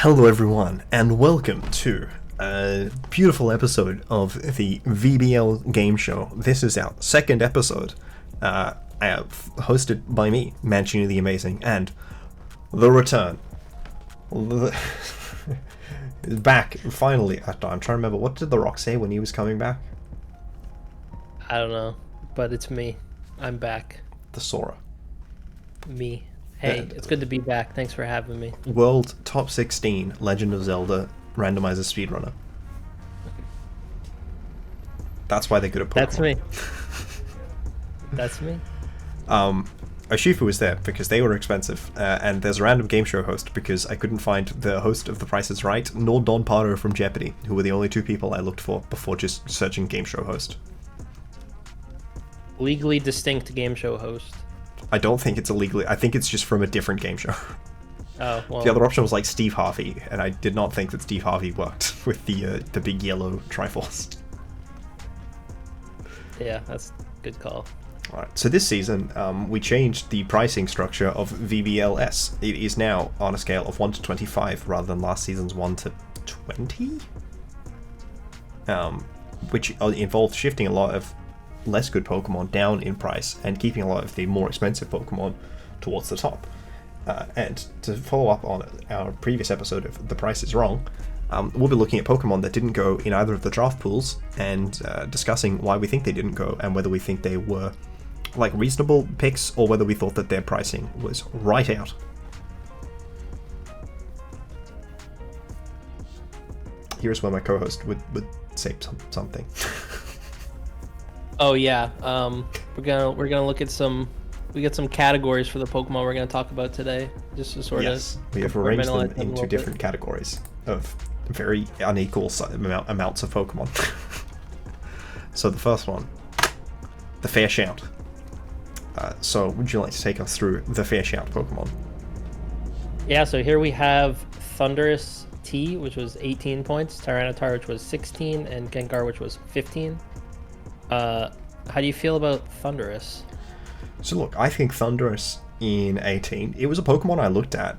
Hello everyone, and welcome to a beautiful episode of the VBL game show. This is our second episode, hosted by me, Mancini the Amazing, and the return. Is back, finally. I'm trying to remember, what did The Rock say when he was coming back? I don't know, but it's me. I'm back. The Sora. Me. Hey, it's good to be back. Thanks for having me. World Top 16 Legend of Zelda Randomizer Speedrunner. That's why they're good at Pokemon. That's me. That's me. Oshifu was there because they were expensive, and there's a random game show host because I couldn't find the host of The Price is Right, nor Don Pardo from Jeopardy, who were the only two people I looked for before just searching game show host. Legally distinct game show host. I don't think it's illegally. I think it's just from a different game show. Oh, well. The other option was like Steve Harvey, and I did not think that Steve Harvey worked with the big yellow Triforce. Yeah, that's a good call. Alright, so this season, we changed the pricing structure of VBL-S. It is now on a scale of 1 to 25 rather than last season's 1 to 20? Which involved shifting a lot of less good Pokemon down in price and keeping a lot of the more expensive Pokemon towards the top. And to follow up on our previous episode of The Price is Wrong, we'll be looking at Pokemon that didn't go in either of the draft pools and discussing why we think they didn't go and whether we think they were like reasonable picks or whether we thought that their pricing was right out. Here's where my co-host would say something. Oh yeah, we're gonna look at some. We got some categories for the Pokemon we're gonna talk about today, just to sort of. We have arranged them into different categories of very unequal amounts of Pokemon. So the first one, the Fair Shout. So would you like to take us through the Fair Shout Pokemon? Yeah, so here we have Thundurus T, which was 18 points, Tyranitar, which was 16, and Gengar, which was 15. How do you feel about Thundurus? So look, I think Thundurus in 18, it was a Pokemon I looked at.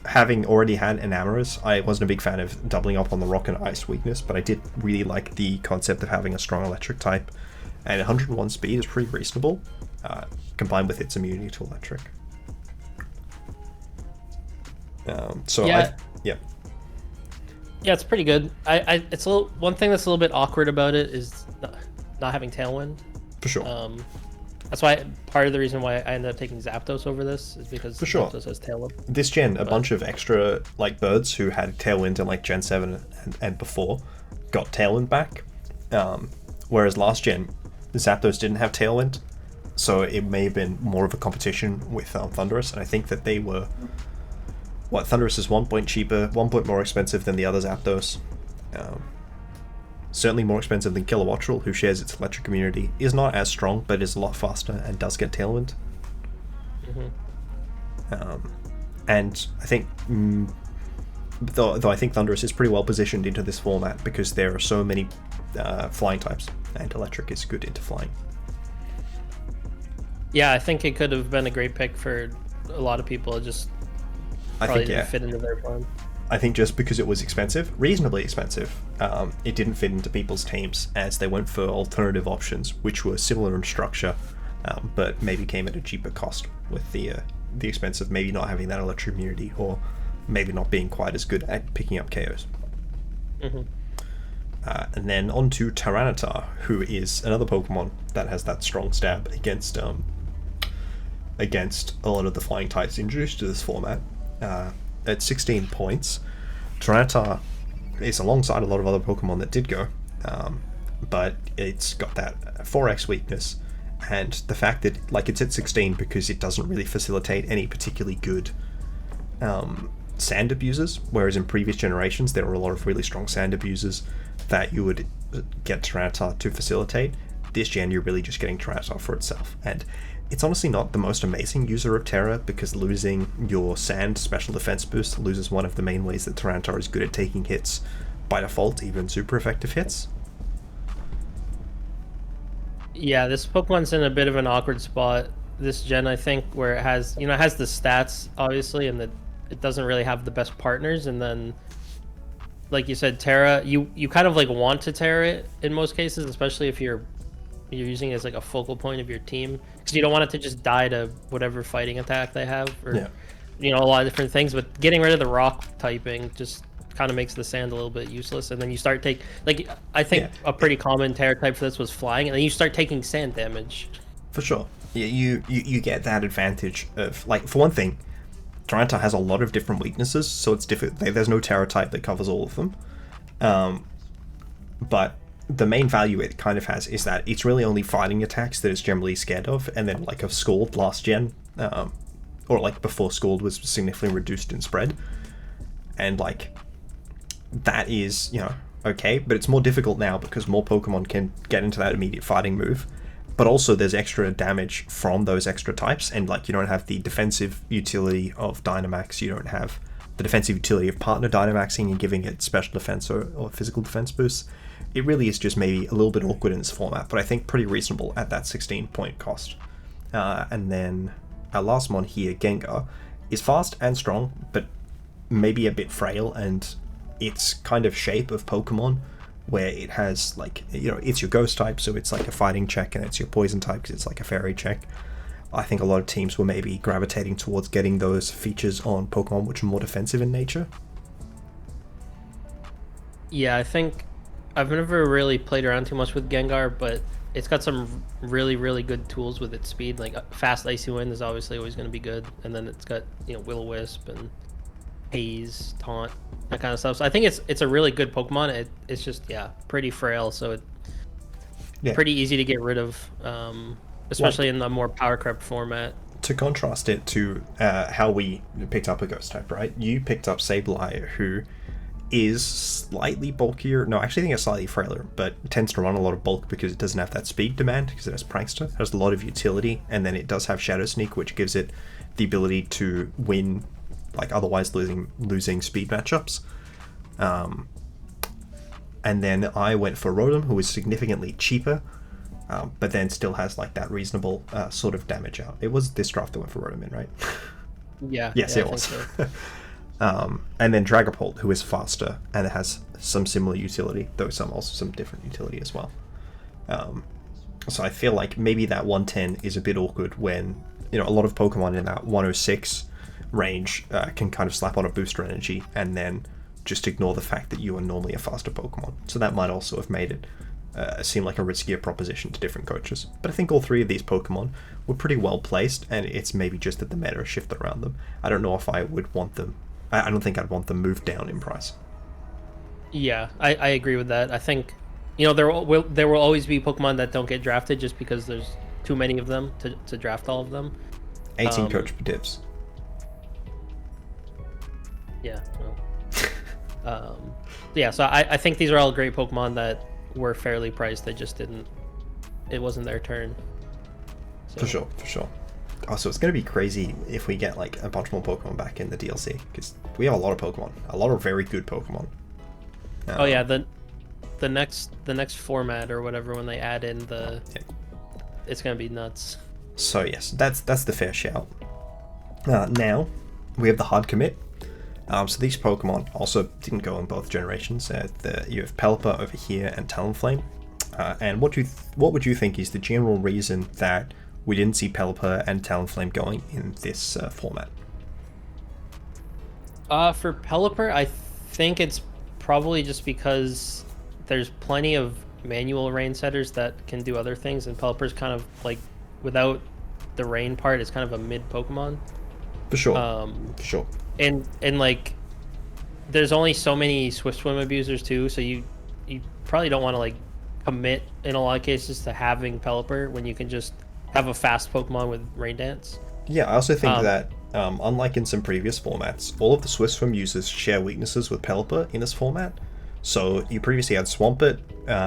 Having already had Enamorous, I wasn't a big fan of doubling up on the Rock and Ice weakness, but I did really like the concept of having a strong electric type, and 101 speed is pretty reasonable, combined with its immunity to electric. Yeah, it's pretty good. It's a little, one thing that's a little bit awkward about it is not having Tailwind. For sure. That's why part of the reason why I ended up taking Zapdos over this is because Zapdos has Tailwind. This gen, a bunch of extra like birds who had Tailwind in like Gen 7 and before got Tailwind back, whereas last gen Zapdos didn't have Tailwind, so it may have been more of a competition with Thundurus, and I think that they were. Thundurus is 1 point cheaper, 1 point more expensive than the other Zapdos. Certainly more expensive than Kilowattrel, who shares its electric immunity, is not as strong, but is a lot faster and does get Tailwind. Mm-hmm. And I think, though I think Thundurus is pretty well positioned into this format because there are so many flying types, and electric is good into flying. Yeah, I think it could have been a great pick for a lot of people. It just didn't fit into their plan. I think just because it was expensive, reasonably expensive, it didn't fit into people's teams as they went for alternative options, which were similar in structure, but maybe came at a cheaper cost with the expense of maybe not having that electric immunity or maybe not being quite as good at picking up KOs. Mm-hmm. And then on to Tyranitar, who is another Pokemon that has that strong stab against a lot of the flying types introduced to this format. At 16 points, Tyranitar is alongside a lot of other Pokemon that did go, but it's got that 4x weakness, and the fact that it's at 16 because it doesn't really facilitate any particularly good sand abusers, whereas in previous generations there were a lot of really strong sand abusers that you would get Tyranitar to facilitate. This gen you're really just getting Tyranitar for itself, and it's honestly not the most amazing user of Terra because losing your Sand special defense boost loses one of the main ways that Tyranitar is good at taking hits by default, even super effective hits. Yeah, this Pokemon's in a bit of an awkward spot this gen, I think, where it has the stats obviously and the it doesn't really have the best partners. And then, like you said, Terra, you kind of like want to Terra it in most cases, especially if you're using it as like a focal point of your team, because you don't want it to just die to whatever fighting attack they have, or you know, a lot of different things. But getting rid of the rock typing just kind of makes the sand a little bit useless, and then you start take like I think a pretty common Terra type for this was flying, and then you start taking sand damage. For sure. Yeah, you get that advantage of, like, for one thing, Tyranitar has a lot of different weaknesses, so it's different. There's no Terra type that covers all of them. But the main value it kind of has is that it's really only fighting attacks that it's generally scared of, and then like a Scald last gen, or like before Scald was significantly reduced in spread, and like that is, you know, okay, but it's more difficult now because more Pokemon can get into that immediate fighting move. But also there's extra damage from those extra types, and like you don't have the defensive utility of Dynamax, you don't have the defensive utility of partner Dynamaxing and giving it special defense or physical defense boosts. It really is just maybe a little bit awkward in this format, but I think pretty reasonable at that 16-point cost. And then our last one here, Gengar, is fast and strong, but maybe a bit frail, and its kind of shape of Pokemon, where it has, like, you know, it's your ghost type, so it's like a fighting check, and it's your poison type because it's like a fairy check. I think a lot of teams were maybe gravitating towards getting those features on Pokemon which are more defensive in nature. Yeah, I think I've never really played around too much with Gengar, but it's got some really, really good tools with its speed. Like fast Icy Wind is obviously always going to be good, and then it's got, you know, Will-O-Wisp and Haze, Taunt, that kind of stuff. So I think it's a really good Pokemon. It's just, yeah, pretty frail, so it's pretty easy to get rid of, especially in the more power crept format. To contrast it to how we picked up a ghost type, right? You picked up Sableye, who is slightly bulkier. No, I actually think it's slightly frailer, but tends to run a lot of bulk because it doesn't have that speed demand, because it has Prankster. It has a lot of utility, and then it does have Shadow Sneak, which gives it the ability to win, like, otherwise losing speed matchups. And then I went for Rotom, who is significantly cheaper, but then still has like that reasonable sort of damage out. It was this draft that went for Rotom in, right? Yeah. Yes, yeah, it was. And then Dragapult, who is faster and it has some similar utility, though also some different utility as well. So I feel like maybe that 110 is a bit awkward when, you know, a lot of Pokemon in that 106 range can kind of slap on a booster energy and then just ignore the fact that you are normally a faster Pokemon. So that might also have made it seem like a riskier proposition to different coaches. But I think all three of these Pokemon were pretty well placed, and it's maybe just that the meta shifted around them. I don't know if I would want them. I don't think I'd want them moved down in price. Yeah, I agree with that. I think, you know, there will always be Pokemon that don't get drafted just because there's too many of them to draft all of them. 18 coach per dips. Yeah. Well. Yeah, so I think these are all great Pokemon that were fairly priced. They just didn't. It wasn't their turn. So. For sure. Also, it's going to be crazy if we get like a bunch more Pokemon back in the DLC, because we have a lot of Pokemon, a lot of very good Pokemon. Oh yeah, the next format or whatever, when they add in it's going to be nuts. So yes, that's the fair shout. Now we have the hard commit. So these Pokemon also didn't go in both generations. You have Pelipper over here and Talonflame. And what would you think is the general reason that we didn't see Pelipper and Talonflame going in this format? For Pelipper, I think it's probably just because there's plenty of manual rain setters that can do other things, and Pelipper's kind of like, without the rain part, it's kind of a mid Pokemon. For sure. For sure. And like, there's only so many Swift Swim abusers too, so you probably don't want to like commit in a lot of cases to having Pelipper when you can just have a fast Pokemon with Rain Dance. Yeah, I also think that unlike in some previous formats, all of the Swift Swim users share weaknesses with Pelipper in this format. So you previously had Swampert,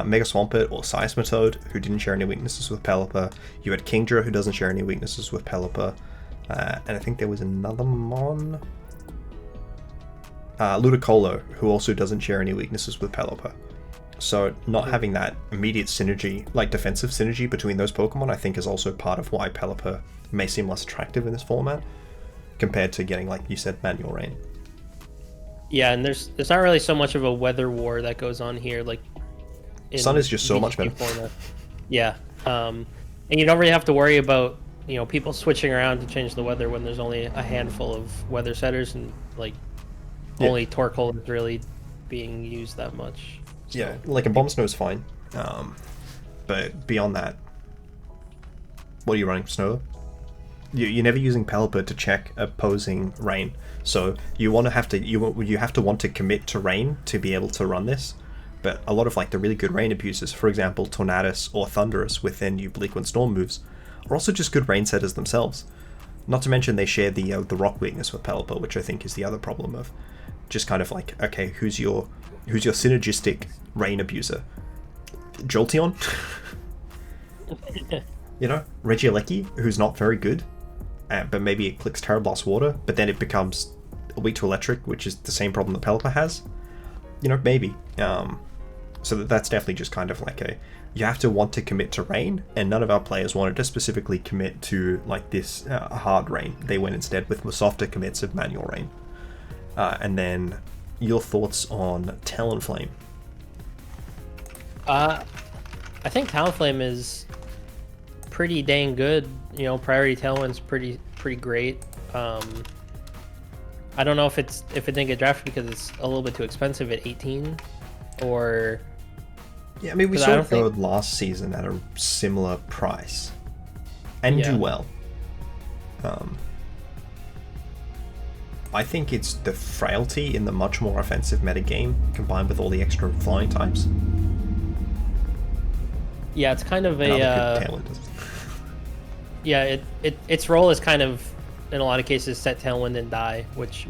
Mega Swampert, or Seismitoad, who didn't share any weaknesses with Pelipper. You had Kingdra, who doesn't share any weaknesses with Pelipper. And I think there was another Mon. Ludicolo, who also doesn't share any weaknesses with Pelipper. So not having that immediate synergy, like defensive synergy between those Pokemon, I think is also part of why Pelipper may seem less attractive in this format. compared to getting, like you said, manual rain. Yeah, and there's not really so much of a weather war that goes on here. Like, Sun is just so much better. Format. Yeah, and you don't really have to worry about people switching around to change the weather when there's only a handful of weather setters, and like only Torkoal is really being used that much. So. Yeah, like a Bomb Snow is fine, but beyond that, what are you running, Snow? You're never using Pelipper to check opposing rain, so you have to want to commit to rain to be able to run this. But a lot of like the really good rain abusers, for example, Tornadus or Thundurus with their new Bleak Wind Storm moves, are also just good rain setters themselves. Not to mention they share the rock weakness with Pelipper, which I think is the other problem of just kind of like, okay, who's your synergistic rain abuser? Jolteon? Regieleki, who's not very good, but maybe it clicks Terra Blast Water, but then it becomes weak to electric, which is the same problem that Pelipper has. Maybe. So that's definitely just kind of like you have to want to commit to rain, and none of our players wanted to specifically commit to like this hard rain. They went instead with softer commits of manual rain. And then your thoughts on Talonflame? I think Talonflame is pretty dang good. Priority Tailwind's pretty great. I don't know if it didn't get drafted because it's a little bit too expensive at 18, or yeah, I mean we saw it go last season at a similar price and do well. I think it's the frailty in the much more offensive metagame combined with all the extra flying types. Yeah, it's kind of its role is kind of, in a lot of cases, set Tailwind and die, which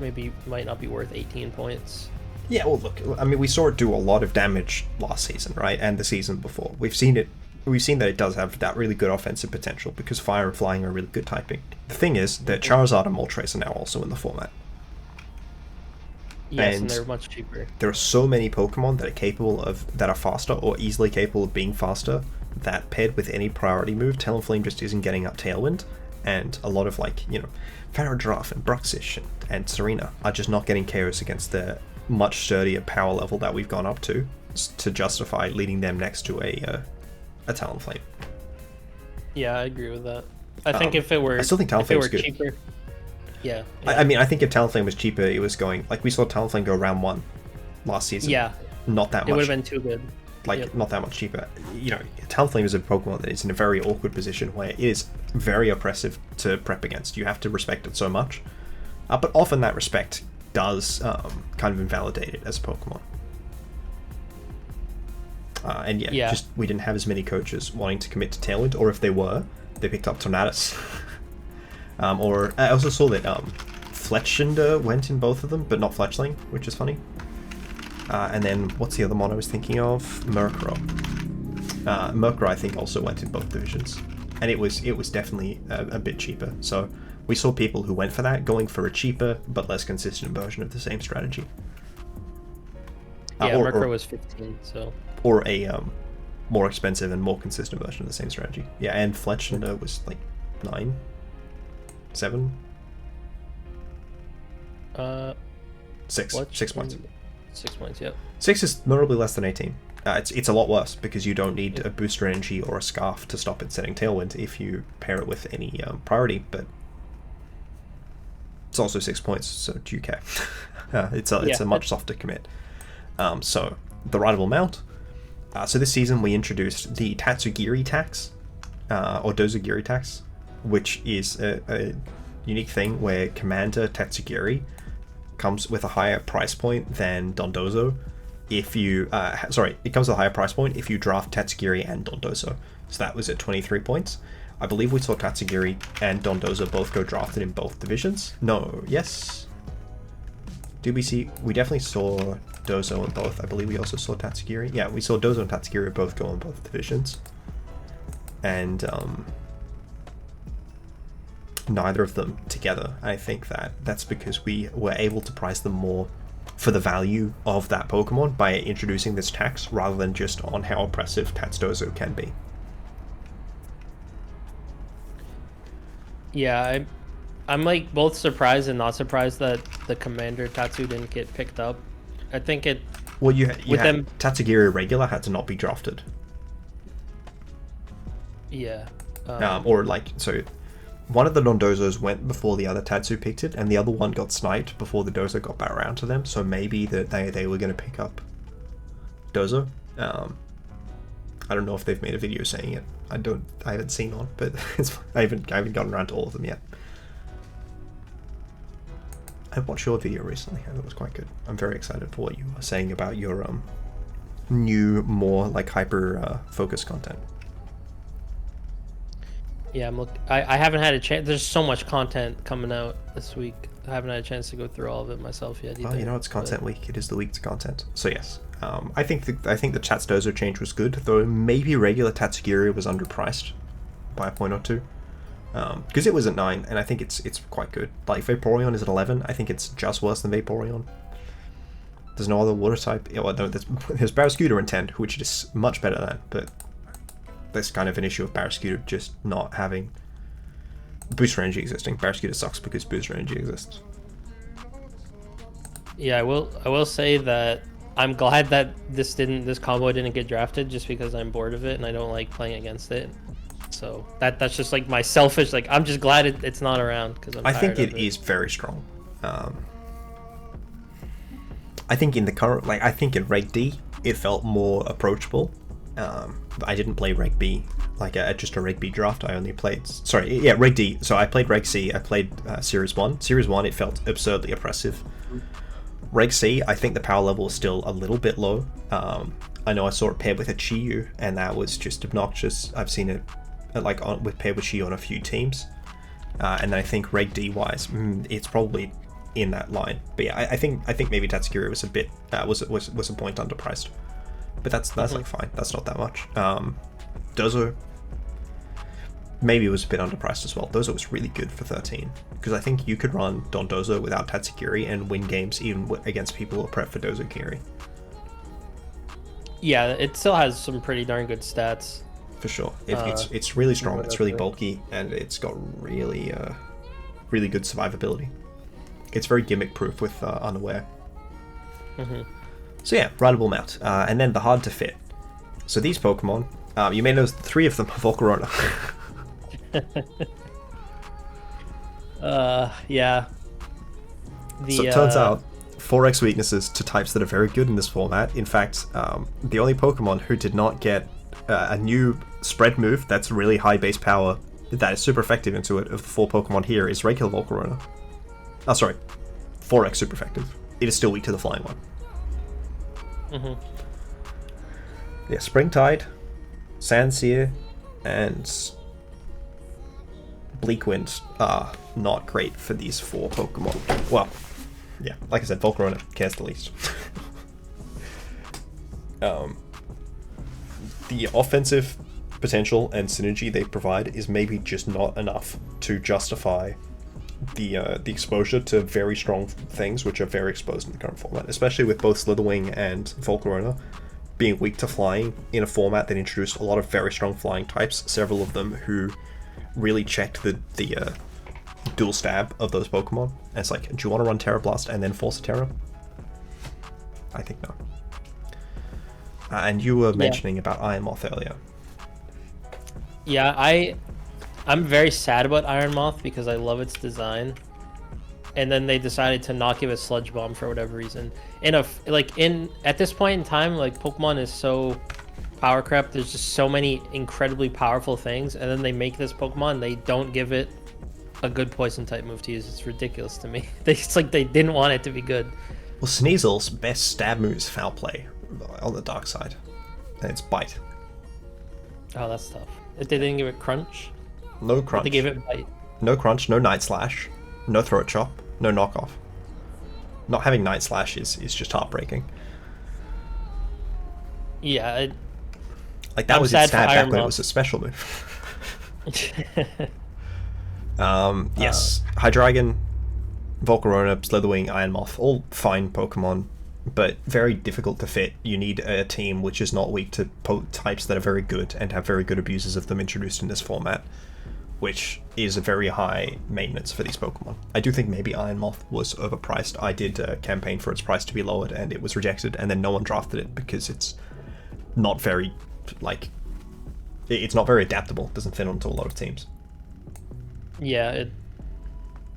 might not be worth 18 points. Yeah, well, look, I mean, we saw it do a lot of damage last season, right, and the season before. We've seen that it does have that really good offensive potential because fire and flying are really good typing. The thing is that Charizard and Moltres are now also in the format. Yes, and they're much cheaper. There are so many Pokemon that are faster or easily capable of being faster that paired with any priority move, Talonflame just isn't getting up Tailwind, and a lot of Farigiraf and Bruxish and Serena are just not getting KOs against the much sturdier power level that we've gone up to justify leading them next to a Talonflame. Yeah, I agree with that. I think if it were, I still think Talonflame was good. Cheaper, yeah. I mean, I think if Talonflame was cheaper, it was going we saw Talonflame go round 1 last season. Yeah, not that much. It would have been too good. Not that much cheaper. Talonflame is a Pokemon that is in a very awkward position where it is very oppressive to prep against. You have to respect it so much, but often that respect does kind of invalidate it as a Pokemon. Just we didn't have as many coaches wanting to commit to Tailwind, or if they were, they picked up Tornadus. Or I also saw that Fletchinder went in both of them, but not Fletchling, which is funny. And then what's the other mon I was thinking of? Murkrow. Murkrow I think also went in both divisions, and it was definitely a bit cheaper. So we saw people who went for that going for a cheaper but less consistent version of the same strategy. Murkrow was 15, so. Or a more expensive and more consistent version of the same strategy. Yeah, and Fletchinder was like 9, 7. 6 points. 6 points, yep. 6 is notably less than 18. It's a lot worse because you don't need a booster energy or a scarf to stop it setting Tailwind if you pair it with any priority, but it's also 6 points, so do you care? It's a much softer commit. So, the rideable mount. So this season we introduced the Tatsugiri tax, or Dozugiri tax, which is a unique thing where Commander Tatsugiri comes with a higher price point than Dondozo. If you, it comes with a higher price point if you draft Tatsugiri and Dondozo. So that was at 23 points. I believe we saw Tatsugiri and Dondozo both go drafted in both divisions. No, yes? Did we see? We definitely saw Dozo in both. I believe we also saw Tatsugiri. Yeah, we saw Dozo and Tatsugiri both go in both divisions. And neither of them together. I think that's because we were able to price them more for the value of that Pokemon by introducing this tax rather than just on how oppressive Dozo can be. Yeah, I'm like both surprised and not surprised that the Commander Tatsu didn't get picked up. I think it. Well, you with had them, Tatsugiri regular had to not be drafted. yeah. Or like, so one of the Dondozos went before the other Tatsu picked it, and the other one got sniped before the Dozo got back around to them, so maybe that they were going to pick up Dozo. I don't know if they've made a video saying it. I haven't seen one, but I haven't gotten around to all of them yet. I watched your video recently, and it was quite good. I'm very excited for what you were saying about your new, more like hyper focused content. Yeah, I haven't had a chance. There's so much content coming out this week. I haven't had a chance to go through all of it myself yet either. Well, you know, it's content week. It is the week to content. So yes, I think the Tats Dozo change was good, though maybe regular Tatsugiri was underpriced by a point or two. Because it was at 9, and I think it's quite good. Like, Vaporeon is at 11. I think it's just worse than Vaporeon. There's no other water type. Yeah, well, no, there's Barrascuda in 10, which is much better than, but there's kind of an issue of Barrascuda just not having boost energy existing. Barrascuda sucks because boost energy exists. Yeah, I will say that I'm glad that this combo didn't get drafted, just because I'm bored of it and I don't like playing against it. So that's just like my selfish, like, I'm just glad it's not around, because I think it is very strong. I think in the current, like, I think in Reg D it felt more approachable. I didn't play Reg B, like just a Reg B draft. I only played, Reg D. So I played Reg C. I played Series 1. Series 1, it felt absurdly oppressive. Reg C, I think the power level is still a little bit low. I know I saw it paired with a Chi-Yu, and that was just obnoxious. I've seen it with paired with Chi-Yu on a few teams. And then I think Reg D wise, it's probably in that line. But yeah, I think maybe Tatsugiri was a bit was a point underpriced. But that's like fine. That's not that much. Dozo, maybe it was a bit underpriced as well. Dozo was really good for 13, because I think you could run Dondozo without Tatsugiri and win games even against people who are prepped for Dozokiri. Yeah, it still has some pretty darn good stats. For sure. It's really strong, it's really bulky, and it's got really good survivability. It's very gimmick proof with Unaware. So yeah, rideable mount. And then the hard to fit. So these Pokemon, you may notice 3 of them are Volcarona. Yeah. So it turns out 4x weaknesses to types that are very good in this format. In fact, the only Pokemon who did not get a new spread move that's really high base power that is super effective into it of the 4 Pokemon here is regular Volcarona. Oh, sorry. 4x super effective. It is still weak to the flying one. Yeah, Springtide, Sandsear, and Bleakwind are not great for these 4 Pokemon. Well, yeah, like I said, Volcarona cares the least. The offensive potential and synergy they provide is maybe just not enough to justify the exposure to very strong things, which are very exposed in the current format, especially with both Slither Wing and Volcarona being weak to flying in a format that introduced a lot of very strong flying types, several of them who really checked the dual stab of those Pokemon. And it's like, do you want to run Terra Blast and then force a Terra? I think no. And you were mentioning about Iron Moth earlier. Yeah, I'm very sad about Iron Moth because I love its design, and then they decided to not give it Sludge Bomb for whatever reason. At this point in time, like, Pokemon is so power crept. There's just so many incredibly powerful things, and then they make this Pokemon. They don't give it a good poison type move to use. It's ridiculous to me. It's like they didn't want it to be good. Well, Sneasel's best stab move is Foul Play on the dark side, and it's Bite. Oh, that's tough. If they didn't give it Crunch. No Crunch. They gave it Bite. No Crunch, no Night Slash, no Throat Chop, no Knockoff. Not having Night Slash is just heartbreaking. Yeah. That was its stab back when it was a special move. Yes. Hydreigon, Volcarona, Slither Wing, Iron Moth, all fine Pokemon, but very difficult to fit. You need a team which is not weak to types that are very good and have very good abuses of them introduced in this format. which is a very high maintenance for these Pokemon. I do think maybe Iron Moth was overpriced. I did a campaign for its price to be lowered, and it was rejected, and then no one drafted it because it's not very, like, it's not very adaptable. It doesn't fit onto a lot of teams. Yeah,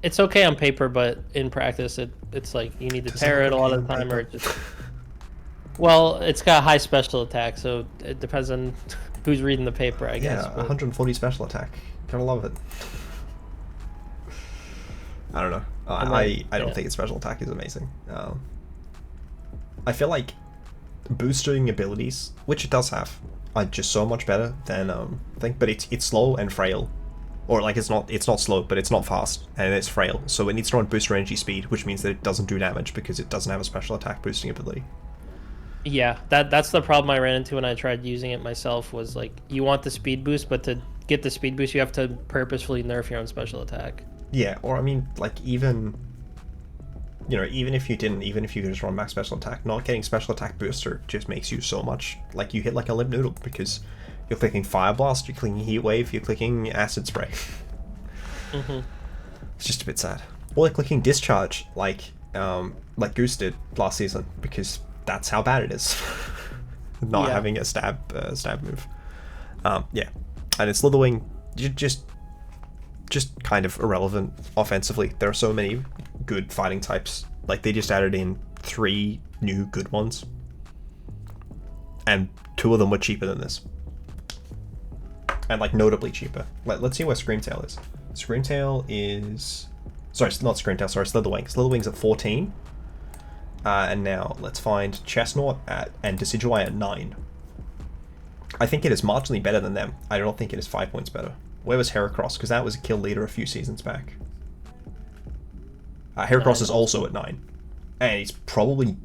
it's okay on paper, but in practice, it's like you need to tear it a lot of the time, or it just. Well, it's got high special attack, so it depends on who's reading the paper, I guess. Yeah, 140 special attack. Gotta love it. I don't know. I don't think its special attack is amazing. I feel like boosting abilities, which it does have, are just so much better than I think. But it's slow and frail, or like it's not slow, but it's not fast and it's frail. So it needs to run booster energy speed, which means that it doesn't do damage because it doesn't have a special attack boosting ability. Yeah, that's the problem I ran into when I tried using it myself. Was like you want the speed boost, but to get the speed boost, you have to purposefully nerf your own special attack. Yeah, or I mean, like even if you didn't, even if you could just run max special attack, not getting special attack booster just makes you so much like you hit like a limp noodle because you're clicking Fire Blast, you're clicking Heat Wave, you're clicking Acid Spray. It's just a bit sad. Or clicking Discharge like Goose did last season because that's how bad it is. Not having a stab move. Yeah, and it's Slither Wing just kind of irrelevant offensively. There are so many good fighting types. Like they just added in 3 new good ones, and 2 of them were cheaper than this, and like notably cheaper. Let's see where Screamtail is. Screamtail is not Screamtail. Sorry, Slither Wing. Slither Wing's at 14. And now let's find Chestnut and Decidueye at 9. I think it is marginally better than them. I don't think it is 5 points better. Where was Heracross? Because that was a kill leader a few seasons back. Heracross is also at 9. And it's probably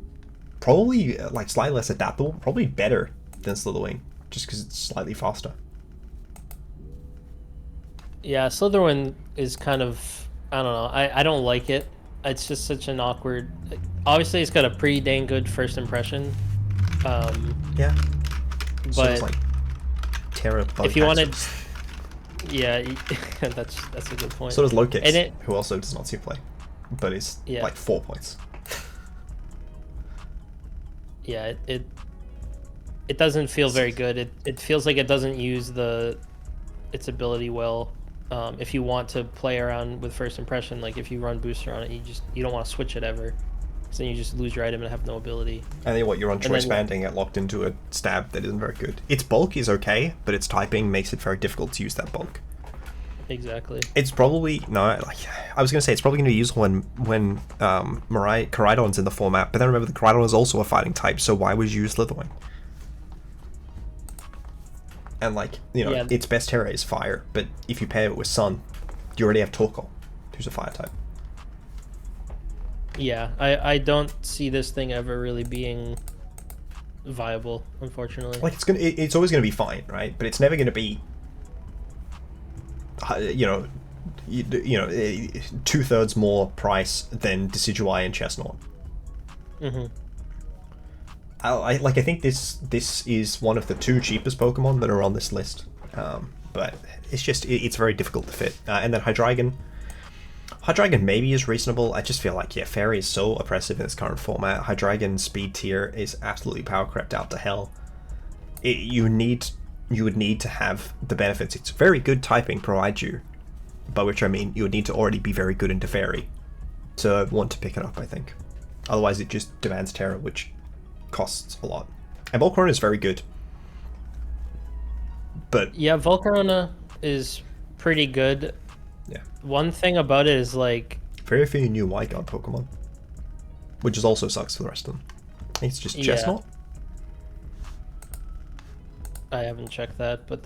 like slightly less adaptable. Probably better than Slitherwing, just because it's slightly faster. Yeah, Slitherwing is kind of, I don't know. I don't like it. It's just such an awkward. Obviously, it's got a pretty dang good first impression. Yeah. But so it's like Terra. If you wanted, yeah, that's a good point. So does Locust, who also does not see play, but is like 4 points. Yeah, it doesn't feel very good. It feels like it doesn't use its ability well. If you want to play around with first impression, like if you run booster on it, you don't want to switch it ever, because then you just lose your item and have no ability. And then you're on choice banding, get locked into a stab that isn't very good. Its bulk is okay, but its typing makes it very difficult to use that bulk. Exactly. It's probably I was gonna say it's probably gonna be useful when Koraidon's in the format, but then remember the Koraidon is also a fighting type, so why would you use Slitherwing? And its best terror is fire, but if you pair it with Sun, you already have Torkoal, who's a fire type. Yeah, I don't see this thing ever really being viable, unfortunately. Like it's always gonna be fine, right? But it's never gonna be, 2/3 more price than Decidueye and Chestnut. I think this is one of the 2 cheapest Pokemon that are on this list, but it's very difficult to fit. And then Hydreigon maybe is reasonable. I just feel like Fairy is so oppressive in its current format. Hydreigon's speed tier is absolutely power crept out to hell. You would need to have the benefits its very good typing provides you, by which I mean you would need to already be very good into Fairy to want to pick it up, I think. Otherwise it just demands Terra, which costs a lot. And Volcarona is very good, but yeah, Volcarona is pretty good. Yeah, one thing about it is like very few new White Guard Pokemon, which is also sucks for the rest of them. I think it's just Chestnut. I haven't checked that, but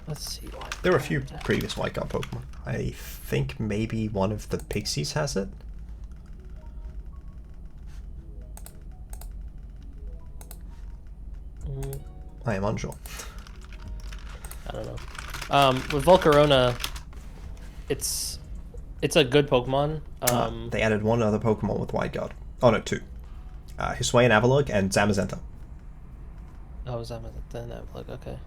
let's see. There are a few previous White Guard Pokemon. I think maybe one of the Pixies has it. I am unsure. I don't know. With Volcarona, it's a good Pokemon. They added one other Pokemon with Wide Guard. Oh no, 2. Hisuian Avalugg and Zamazenta. Oh, Zamazenta and Avalugg, okay.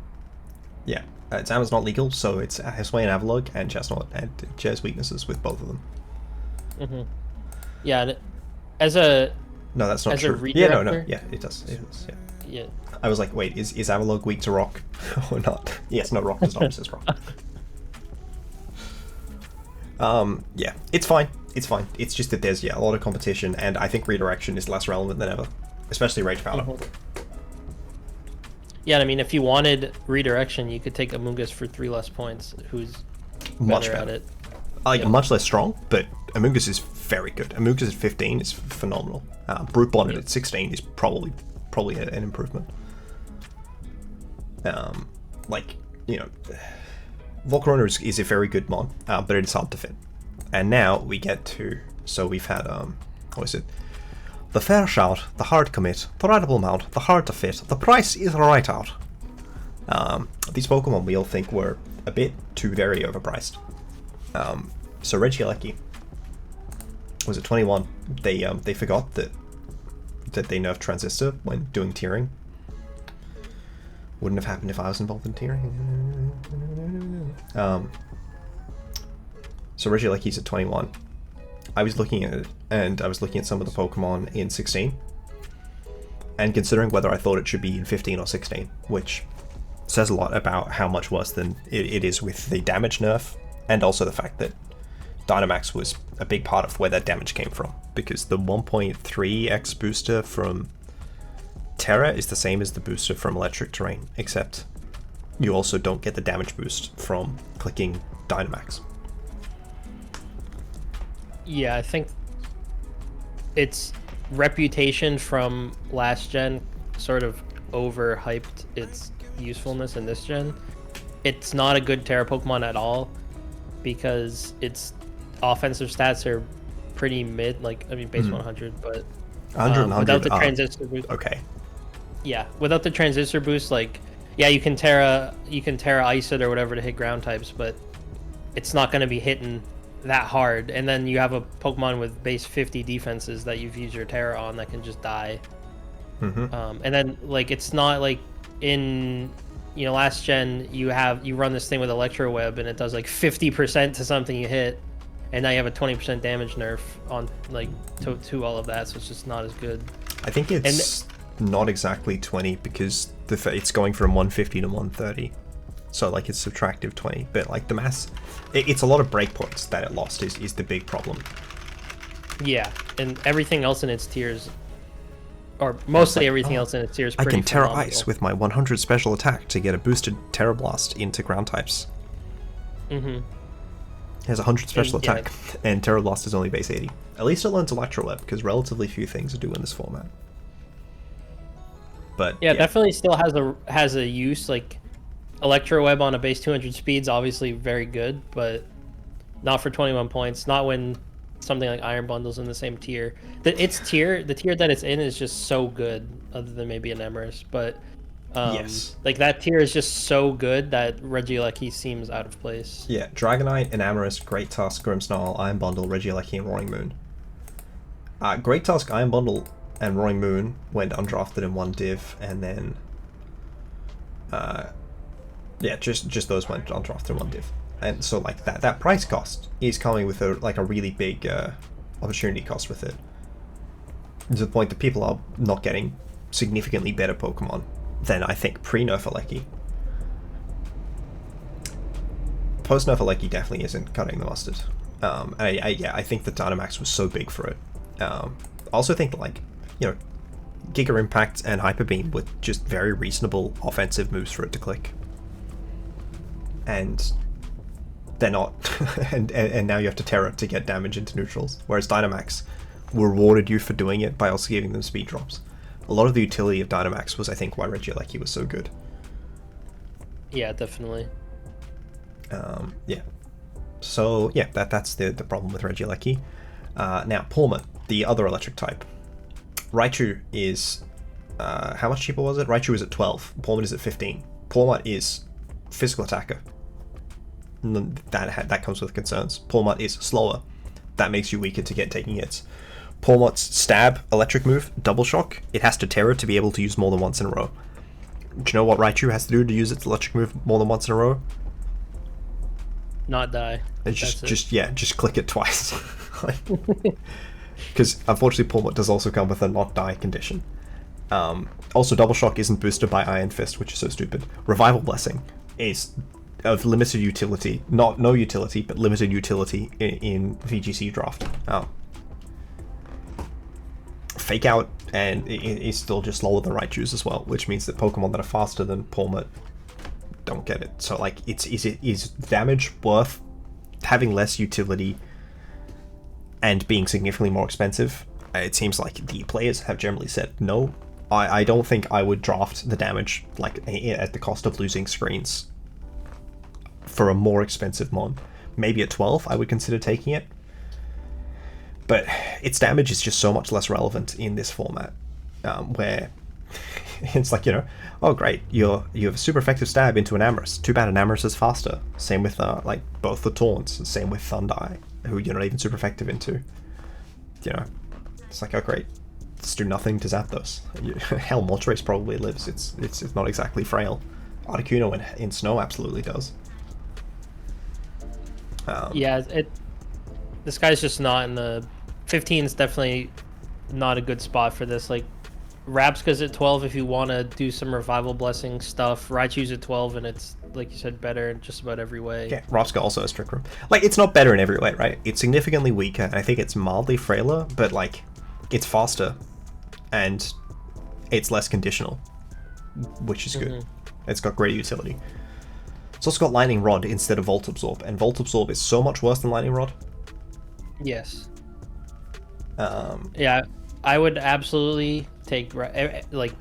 Yeah. Exam not legal, so it's Hisuian Avalugg and Chestnut, and it shares weaknesses with both of them. Mm-hmm. Yeah, and as a... No, that's not as true. A redirector? Yeah, no. Yeah, it does. It does, yeah. Yeah. I was like, wait, is Avalugg weak to rock or not? Yes, no, rock does not resist rock. Yeah, it's fine. It's fine. It's just that there's, a lot of competition, and I think redirection is less relevant than ever. Especially Rage Powder. Mm-hmm. Yeah, I mean, if you wanted redirection, you could take Amoonguss for 3 less points, who's Much better better. at it. Like, much less strong, but Amoonguss is very good. Amoonguss at 15 is phenomenal. Brute Bonnet at 16 is probably an improvement. Volcarona is a very good mod, but it is hard to fit. And now we get to... So we've had, what is it? The fair shout, the hard commit, the rideable mount, the hard to fit, the price is right out. These Pokemon we all think were a bit too very overpriced. So Regieleki was at 21. They forgot that they nerfed Transistor when doing tiering. Wouldn't have happened if I was involved in tiering. So Regieleki's at 21. I was looking at it, and I was looking at some of the Pokemon in 16, and considering whether I thought it should be in 15 or 16, which says a lot about how much worse than it is with the damage nerf, and also the fact that Dynamax was a big part of where that damage came from, because the 1.3x booster from Terra is the same as the booster from Electric Terrain, except you also don't get the damage boost from clicking Dynamax. Yeah, I think its reputation from last gen sort of overhyped its usefulness in this gen. It's not a good Terra Pokemon at all because its offensive stats are pretty mid, base 100, but 100, without the transistor boost. Okay. Yeah, without the transistor boost, you can Terra Ice it or whatever to hit ground types, but it's not going to be hitting that hard. And then you have a Pokemon with base 50 defenses that you've used your Terra on that can just die. Mm-hmm. And then it's not like in last gen you run this thing with Electro Web and it does 50% to something you hit, and now you have a 20% damage nerf on to all of that, so it's just not as good. I think it's not exactly 20 because it's going from 150 to 130, so it's subtractive 20, but the mass, it's a lot of breakpoints that it lost is the big problem. Yeah, and everything else in its tiers, or mostly everything else in its tiers, I can Terra Ice with my 100 special attack to get a boosted Terra Blast into ground types. Mm-hmm. It has 100 special attack, and Terra Blast is only base 80. At least it learns Electro Web, because relatively few things do in this format. But yeah, definitely still has a use. Electro Web on a base 200 speed's obviously very good, but not for 21 points. Not when something like Iron Bundle's in the same tier. The tier that it's in is just so good, other than maybe an Emrys. But yes, that tier is just so good that Regieleki seems out of place. Yeah, Dragonite, Enamorous, Great Tusk, Grimmsnarl, Iron Bundle, Regieleki, and Roaring Moon. Great Tusk, Iron Bundle, and Roaring Moon went undrafted in one div, and then just those went undrafted in one div. And so that price cost is coming with a really big opportunity cost with it, to the point that people are not getting significantly better Pokemon than I think pre-nerf Aleki. Post-nerf Aleki definitely isn't cutting the mustard. I think the Dynamax was so big for it. I also think Giga Impact and Hyper Beam were just very reasonable offensive moves for it to click. And they're not. and now you have to Terra to get damage into neutrals. Whereas Dynamax rewarded you for doing it by also giving them speed drops. A lot of the utility of Dynamax was, I think, why Regieleki was so good. Yeah, definitely. Yeah. So, yeah, that's the problem with Regieleki. Now, Pawmot, the other electric type. Raichu is... how much cheaper was it? Raichu is at 12. Pawmot is at 15. Pawmot is physical attacker. That comes with concerns. Pawmot is slower. That makes you weaker to get taking hits. Pawmot's stab electric move, Double Shock, it has to Terra to be able to use more than once in a row. Do you know what Raichu has to do to use its electric move more than once in a row? Not die. It's just click it twice. Because unfortunately Pawmot does also come with a not die condition. Also, Double Shock isn't boosted by Iron Fist, which is so stupid. Revival Blessing is of limited utility, no utility, but limited utility in VGC draft. Fake Out and it is still just lower than Raichu's as well, which means that Pokemon that are faster than Pawmot don't get it. So like, is damage worth having less utility and being significantly more expensive? It seems like the players have generally said no. I don't think I would draft the damage like at the cost of losing screens for a more expensive mon. Maybe at 12 I would consider taking it, but its damage is just so much less relevant in this format, where it's like, oh great, you have a super effective stab into an Amorous. Too bad an Amorous is faster. Same with like both the Taunts. Same with Thundai, who you're not even super effective into. It's like, oh great, let's do nothing to zap those. Hell, Moltres probably lives. It's not exactly frail. Articuno in snow absolutely does. This guy's just not in the 15 is definitely not a good spot for this. Like, Rapska's at 12 if you want to do some Revival Blessing stuff. Raichu's at 12, and it's, like you said, better in just about every way. Yeah, Rapska also has Trick Room. Like, it's not better in every way, right? It's significantly weaker, and I think it's mildly frailer, but, like, it's faster, and it's less conditional, which is good. It's got great utility. It's also got Lightning Rod instead of Volt Absorb, and Volt Absorb is so much worse than Lightning Rod. Yes. Yeah, I would absolutely take, like,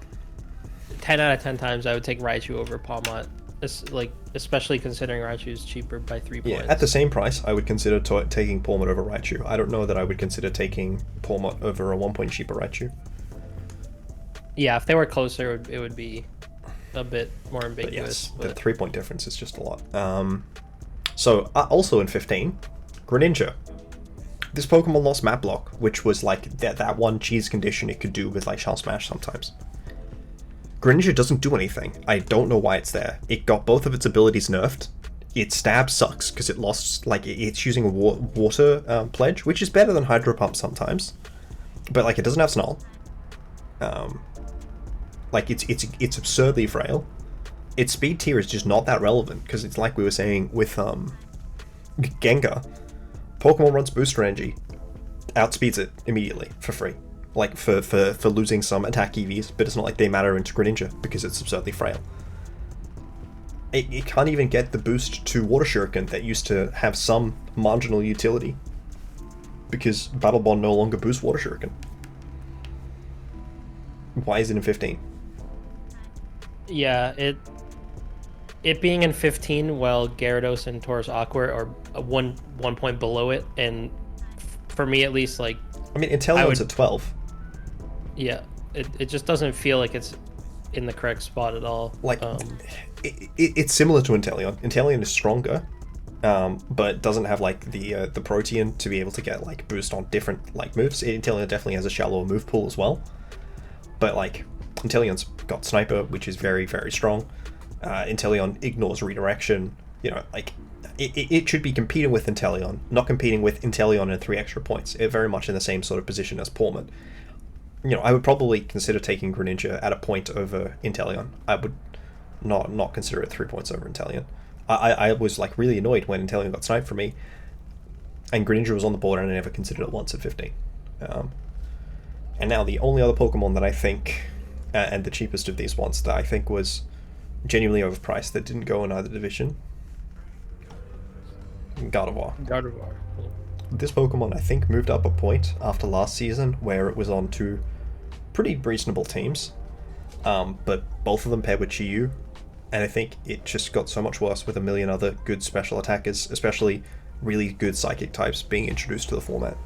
10 out of 10 times I would take Raichu over Pawmot, especially considering Raichu's cheaper by 3 points. Yeah, at the same price, I would consider taking Pawmot over Raichu. I don't know that I would consider taking Pawmot over a 1 point cheaper Raichu. Yeah, if they were closer, it would be a bit more ambiguous. But yes, the 3 point difference is just a lot. So, also in 15, Greninja. This Pokemon lost Map Lock, which was like that one cheese condition it could do with like Shell Smash sometimes. Greninja doesn't do anything. I don't know why it's there. It got both of its abilities nerfed. Its stab sucks because it lost, like, it's using a water pledge, which is better than Hydro Pump sometimes. But like, it doesn't have Snarl. Like, it's absurdly frail. Its speed tier is just not that relevant because it's like we were saying with Gengar. Pokemon runs Booster Energy, outspeeds it immediately for free. Like, for losing some attack EVs, but it's not like they matter into Greninja because it's absurdly frail. It can't even get the boost to Water Shuriken that used to have some marginal utility because Battle Bond no longer boosts Water Shuriken. Why is it in 15? Yeah, it being in 15 while Gyarados and Tauros Aqua are one point below it, and for me at least, like, I mean, Inteleon's at 12. Yeah, it just doesn't feel like it's in the correct spot at all. Like, it's similar to Inteleon. Inteleon is stronger, but doesn't have like the Protean to be able to get like boost on different like moves. Inteleon definitely has a shallower move pool as well, but like Inteleon's got Sniper, which is very, very strong. Inteleon ignores redirection. Like, it should be competing with Inteleon, not competing with Inteleon and 3 extra points. It's very much in the same sort of position as Pawmot. I would probably consider taking Greninja at a point over Inteleon. I would not consider it 3 points over Inteleon. I was like really annoyed when Inteleon got sniped for me, and Greninja was on the board and I never considered it once at 15. And now the only other Pokemon that I think, and the cheapest of these ones that I think was genuinely overpriced that didn't go in either division, Gardevoir. This Pokemon, I think, moved up a point after last season where it was on 2 pretty reasonable teams, but both of them paired with Chi-Yu, and I think it just got so much worse with a million other good special attackers, especially really good psychic types being introduced to the format.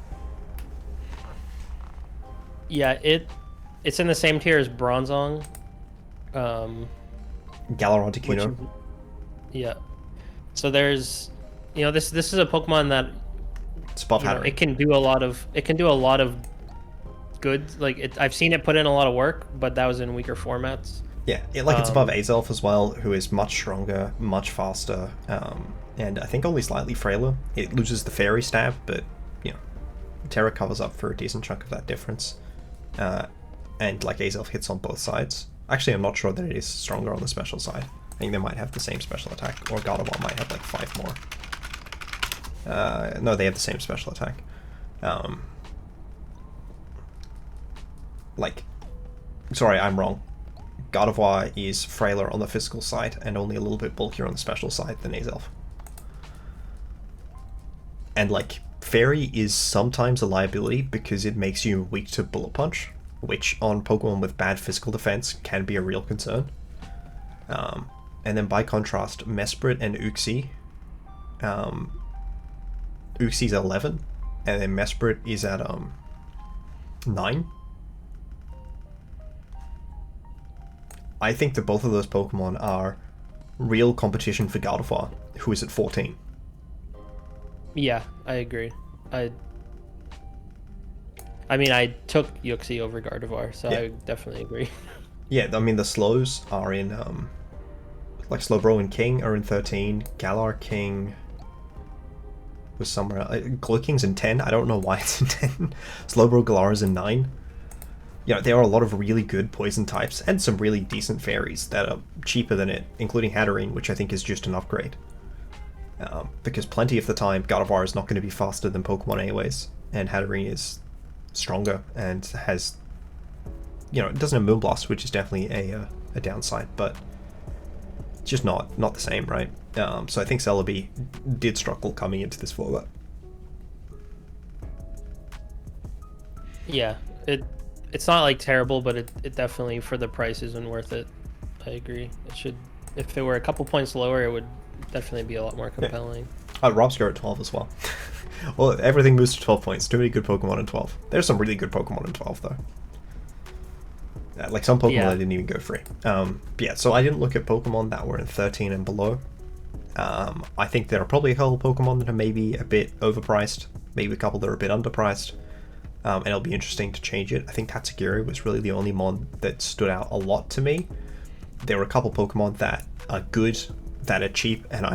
Yeah, it's in the same tier as Bronzong. Galar Articuno. Yeah. So there's, this is a Pokemon that it can do a lot of good. Like, I've seen it put in a lot of work, but that was in weaker formats. Yeah, it's above Azelf as well, who is much stronger, much faster, and I think only slightly frailer. It loses the fairy stab, but Terra covers up for a decent chunk of that difference. And like Azelf hits on both sides. Actually, I'm not sure that it is stronger on the special side. I think they might have the same special attack, or Gardevoir might have like 5 more. No, they have the same special attack. Sorry, I'm wrong. Gardevoir is frailer on the physical side and only a little bit bulkier on the special side than Azelf. And like, Fairy is sometimes a liability because it makes you weak to Bullet Punch, which on Pokemon with bad physical defense can be a real concern. And then by contrast, Mesprit and Uxie. Uxie's at 11, and then Mesprit is at 9. I think that both of those Pokemon are real competition for Gardevoir, who is at 14. Yeah, I agree. I mean, I took Uxie over Gardevoir, so yeah. I definitely agree. Yeah, I mean, the slows are in, like Slowbro and King are in 13, Galar King was somewhere, Glowking's in 10, I don't know why it's in 10, Slowbro Galar is in 9. There are a lot of really good poison types and some really decent fairies that are cheaper than it, including Hatterene, which I think is just an upgrade. Because plenty of the time, Gardevoir is not going to be faster than Pokemon anyways, and Hatterene is stronger and has, it doesn't have Moonblast, which is definitely a downside, but it's just not the same, right? So I think Celebi did struggle coming into this format. Yeah, it's not like terrible, but it definitely, for the price, isn't worth it. I agree. It should, if it were a couple points lower, it would definitely be a lot more compelling. Yeah. Rob's at 12 as well. Well, everything moves to 12 points. Too many good Pokemon in 12. There's some really good Pokemon in 12 though. Like some Pokemon that didn't even go free. Yeah, so I didn't look at Pokemon that were in 13 and below. I think there are probably a couple Pokemon that are maybe a bit overpriced, maybe a couple that are a bit underpriced. And it'll be interesting to change it. I think Tatsugiri was really the only mon that stood out a lot to me. There were a couple Pokemon that are good, that are cheap, and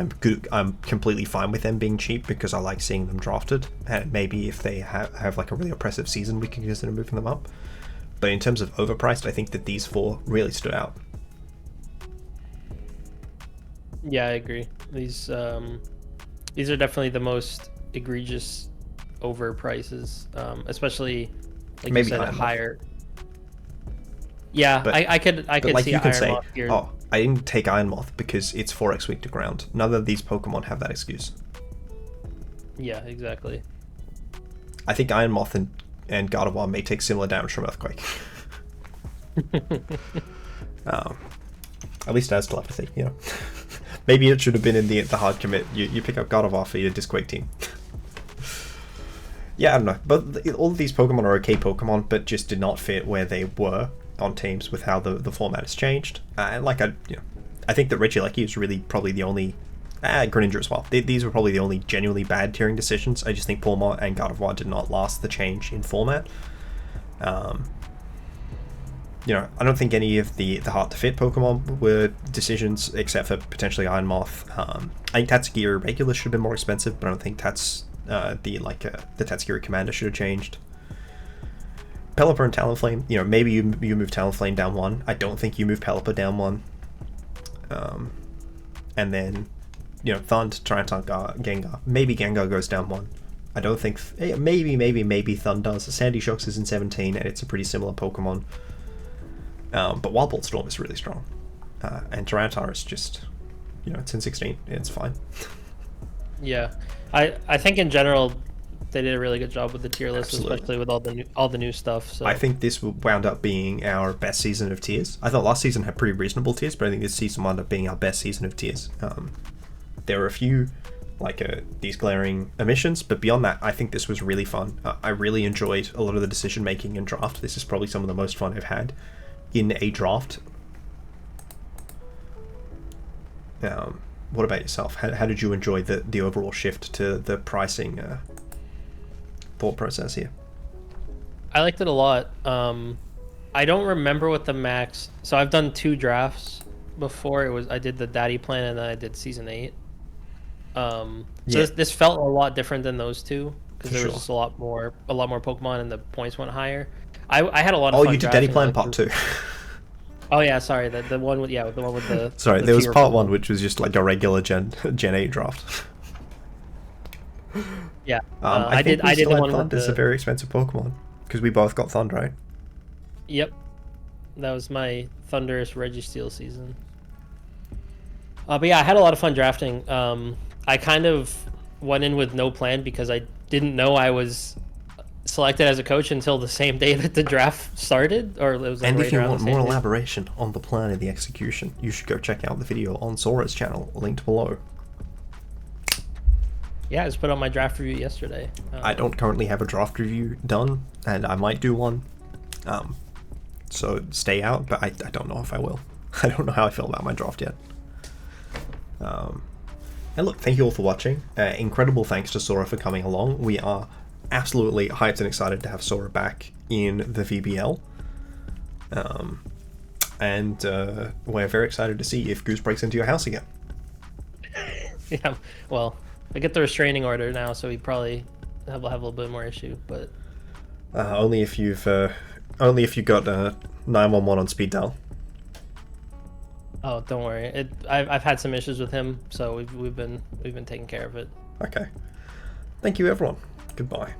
I'm completely fine with them being cheap because I like seeing them drafted. And maybe if they have like a really oppressive season, we can consider moving them up. But in terms of overpriced, I think that these 4 really stood out. Yeah, I agree. These are definitely the most egregious overprices, especially like maybe you said, higher. Yeah, but, I could like see Iron Moth here. Oh, I didn't take Iron Moth because it's 4x weak to ground. None of these Pokemon have that excuse. Yeah, exactly. I think Iron Moth and Gardevoir may take similar damage from Earthquake. At least as telepathy, Maybe it should have been in the hard commit. You pick up Gardevoir for your Disquake team. Yeah, I don't know. But all of these Pokemon are okay Pokemon, but just did not fit where they were on teams with how the format has changed. And I think that Regieleki is really probably the only... Greninja as well. These were probably the only genuinely bad tiering decisions. I just think Pawmot and Gardevoir did not last the change in format. I don't think any of the hard-to-fit Pokemon were decisions, except for potentially Iron Moth. I think Tatsugiri regular should have been more expensive, but I don't think the Tatsugiri Commander should have changed. Pelipper and Talonflame, maybe you move Talonflame down 1. I don't think you move Pelipper down 1. And then, Thund, Tyranitar, Gengar. Maybe Gengar goes down 1. I don't think... Maybe Thund does. Sandy Shocks is in 17, and it's a pretty similar Pokemon. But Wild Bolt Storm is really strong. And Tyranitar is just... it's in 16. It's fine. Yeah. I think in general they did a really good job with the tier list. Absolutely. Especially with all the new stuff. So I think this wound up being our best season of tiers. I thought last season had pretty reasonable tiers, but I think this season wound up being our best season of tiers. There were a few these glaring omissions, but beyond that, I think this was really fun. I really enjoyed a lot of the decision making in draft. This is probably some of the most fun I've had in a draft. What about yourself? How did you enjoy the overall shift to the pricing thought process here? I liked it a lot. I don't remember what the max. So I've done 2 drafts before. I did the Daddy Plan and then I did Season 8. So Yeah. this felt a lot different than those two because there was Sure. just a lot more Pokemon and the points went higher. I had a lot of Oh, fun you did Daddy drafting, Plan like, Part 2. Oh yeah, sorry, the one with the one with the. Sorry, the there was fewer Part Pokemon. 1, which was just like a regular Gen 8 draft. Yeah, I did think we the still had one with Thunder's a the. very expensive Pokemon because we both got Thunder, right? Yep, that was my Thundurus Registeel season. But yeah, I had a lot of fun drafting. I kind of went in with no plan because I didn't know I was selected as a coach until the same day that the draft started, or it was like And right if you around want the same more day. elaboration on the plan and the execution, you should go check out the video on Sora's channel, linked below. Yeah, I just put on my draft review yesterday. I don't currently have a draft review done, and I might do one. So stay out, but I don't know if I will. I don't know how I feel about my draft yet. And look, thank you all for watching. Incredible thanks to Sora for coming along. We are absolutely hyped and excited to have Sora back in the VBL. And we're very excited to see if Goose breaks into your house again. Yeah, well, I get the restraining order now, so we probably have a little bit more issue, but Only if you got 911 on speed dial. oh, don't worry. I've had some issues with him, so we've been taking care of it. Okay. Thank you, everyone. Goodbye.